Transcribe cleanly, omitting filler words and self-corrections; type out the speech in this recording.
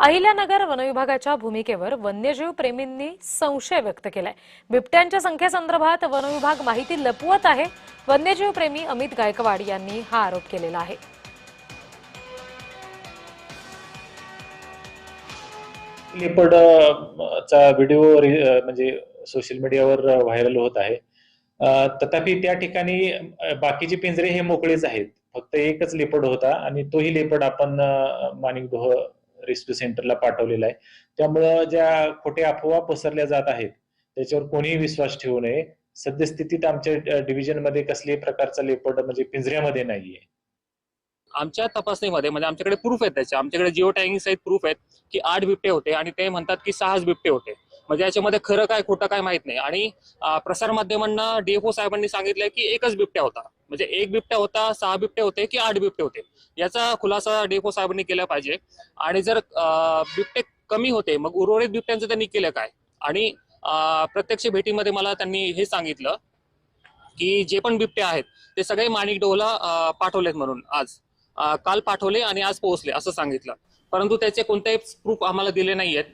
अहिल्यानगर वनविभागाच्या भूमिकेवर वन्यजीव प्रेमींनी संशय व्यक्त केलाय। बिबट्यांच्या संख्येसंदर्भात वनविभाग माहिती लपवत आहे। वन्यजीव प्रेमी अमित गायकवाड यांनी हा आरोप केलेला आहे। लेपर्डचा व्हिडिओ म्हणजे सोशल मीडियावर व्हायरल होत आहे। तथापि त्या ठिकाणी बाकीचे पिंजरे हे मोकळेच आहेत। फक्त एकच लेपर्ड होता आणि तोही लेपर्ड आपण माणिकडोह रेस्क्यू सेंटरला पाठवलेला आहे। त्यामुळे ज्या खोट्या अफवा पसरल्या जात आहेत त्याच्यावर कोणीही विश्वास ठेवू नये। सद्यस्थितीत आमच्या डिव्हिजन मध्ये कसल्याही प्रकारचा लेपर्ड म्हणजे पिंजऱ्यामध्ये नाहीये। आमच्या तपासणीमध्ये म्हणजे आमच्याकडे प्रूफ आहेत त्याचे, आमच्याकडे जिओ टॅगिंग सहित प्रूफ आहेत की 8 बिबटे होते आणि ते म्हणतात की 6 बिबटे होते। म्हणजे याच्यामध्ये खरं काय खोटं काय माहित नाही। आणि प्रसार माध्यमांना डीएफओ साहेबांनी सांगितलंय की एकच बिबट्या होता, म्हणजे एक बिबट्या होता, 6 बिबटे होते की 8 बिबटे होते, याचा खुलासा डीएफओ साहेबांनी केला पाहिजे। आणि जर बिबटे कमी होते मग उर्वरित बिबट्यांचं त्यांनी केलं काय? आणि प्रत्यक्ष भेटीमध्ये मला त्यांनी हे सांगितलं की जे पण बिबटे आहेत ते सगळे माणिकडोहला पाठवलेत म्हणून। काल पाठवले आणि आज पोहोचले असं सांगितलं, परंतु त्याचे कोणतेही प्रूफ आम्हाला दिले नाहीयेत।